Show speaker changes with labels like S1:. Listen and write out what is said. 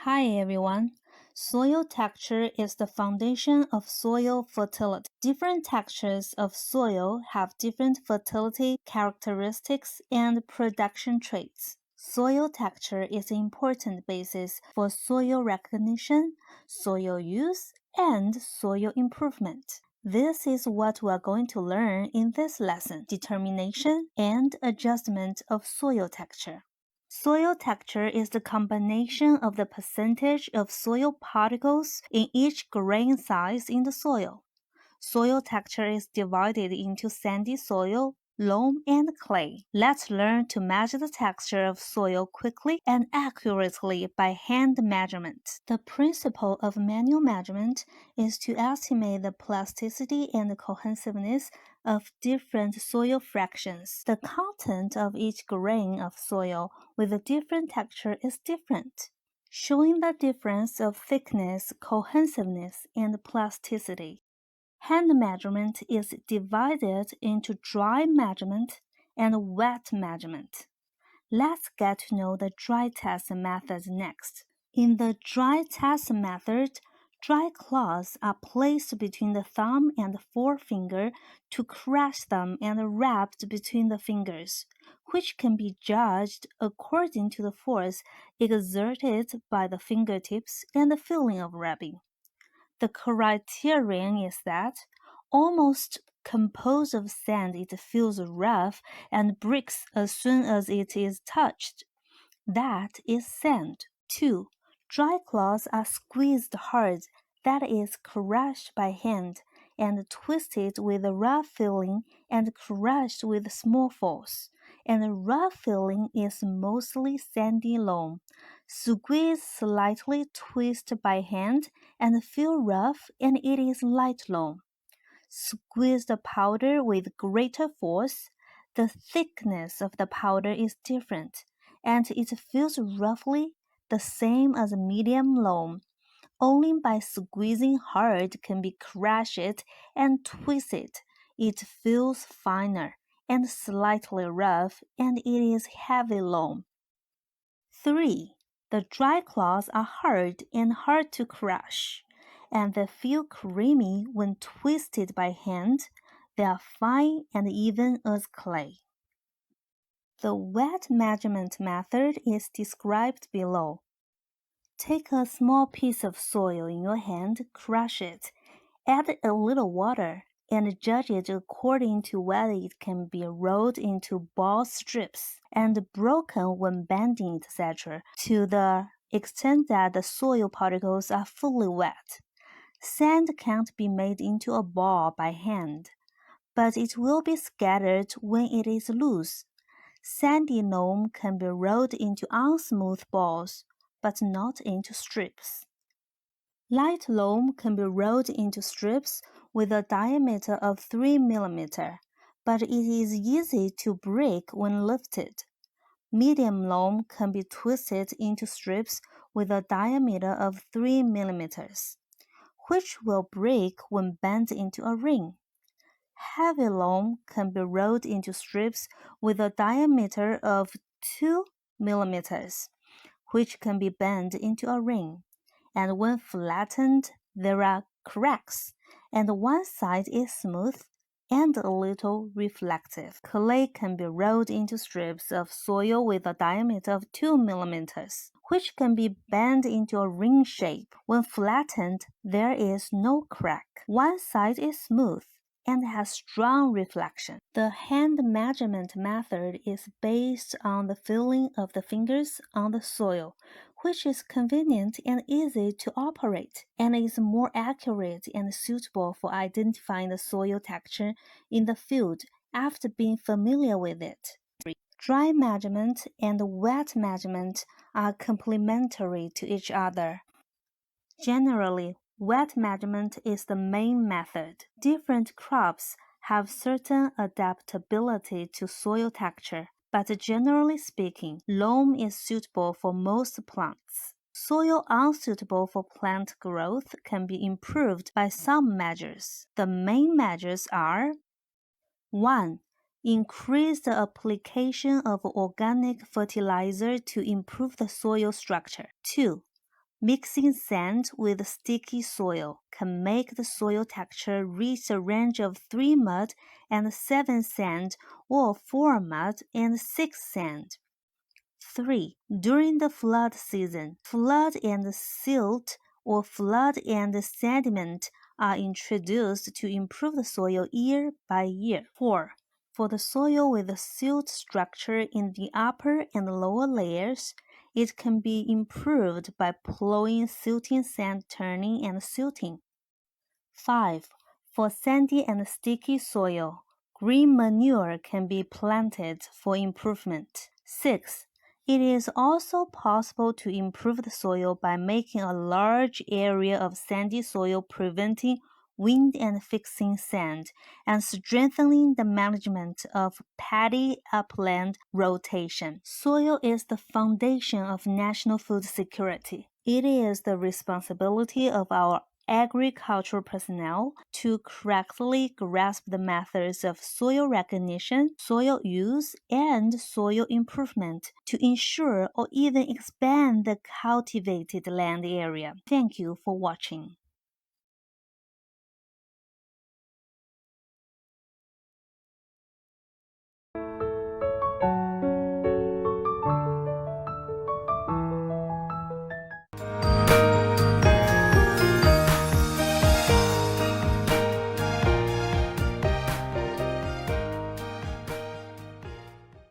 S1: Hi everyone. Soil texture is the foundation of soil fertility. Different textures of soil have different fertility characteristics and production traits. Soil texture is an important basis for soil recognition, soil use, and soil improvement. This is what we are going to learn in this lesson: determination and adjustment of soil texture. Soil texture is the combination of the percentage of soil particles in each grain size in the soil. Soil texture is divided into sandy soil, loam, and clay. Let's learn to measure the texture of soil quickly and accurately by hand measurement. The principle of manual measurement is to estimate the plasticity and cohesiveness of different soil fractions. The content of each grain of soil with a different texture is different, showing the difference of thickness, cohesiveness, and plasticity. Hand measurement is divided into dry measurement and wet measurement. Let's get to know the dry test method next. In the dry test method, dry cloths are placed between the thumb and forefinger to crush them and wrapped between the fingers, which can be judged according to the force exerted by the fingertips and the feeling of wrapping. The criterion is that almost composed of sand it feels rough and breaks as soon as it is touched. That is sand. 2. Dry cloths are squeezed hard, that is crushed by hand, and twisted with a rough feeling and crushed with small force. And rough feeling is mostly sandy loam. Squeeze slightly, twist by hand, and feel rough, and it is light loam. Squeeze the powder with greater force. The thickness of the powder is different, and it feels roughly the same as medium loam. Only by squeezing hard can be crushed and twisted. It feels finer and slightly rough, and it is heavy loam. 3. The dry cloths are hard and hard to crush, and they feel creamy when twisted by hand. They are fine and even as clay. The wet measurement method is described below. Take a small piece of soil in your hand, crush it, add a little water, and judge it according to whether it can be rolled into ball strips and broken when bending, etc., to the extent that the soil particles are fully wet. Sand can't be made into a ball by hand, but it will be scattered when it is loose. Sandy loam can be rolled into unsmooth balls, but not into strips. Light loam can be rolled into strips with a diameter of 3 mm, but it is easy to break when lifted. Medium loam can be twisted into strips with a diameter of 3 mm, which will break when bent into a ring. Heavy loam can be rolled into strips with a diameter of 2 mm, which can be bent into a ring, and when flattened, there are cracks, and one side is smooth and a little reflective. Clay can be rolled into strips of soil with a diameter of 2 mm, which can be bent into a ring shape. When flattened, there is no crack. One side is smooth and has strong reflection. The hand measurement method is based on the feeling of the fingers on the soil, which is convenient and easy to operate, and is more accurate and suitable for identifying the soil texture in the field after being familiar with it. Dry measurement and wet measurement are complementary to each other. Generally, wet measurement is the main method. Different crops have certain adaptability to soil texture, but generally speaking, loam is suitable for most plants. Soil unsuitable for plant growth can be improved by some measures. The main measures are: 1. Increase the application of organic fertilizer to improve the soil structure. 2. Mixing sand with sticky soil can make the soil texture reach a range of 3 mud and 7 sand or 4 mud and 6 sand. 3. During the flood season, flood and silt or flood and sediment are introduced to improve the soil year by year. 4. For the soil with a silt structure in the upper and lower layers, it can be improved by plowing silting sand turning and silting. 5. For sandy and sticky soil, green manure can be planted for improvement. 6. It is also possible to improve the soil by making a large area of sandy soil preventing wind and fixing sand, and strengthening the management of paddy upland rotation. Soil is the foundation of national food security. It is the responsibility of our agricultural personnel to correctly grasp the methods of soil recognition, soil use, and soil improvement to ensure or even expand the cultivated land area. Thank you for watching.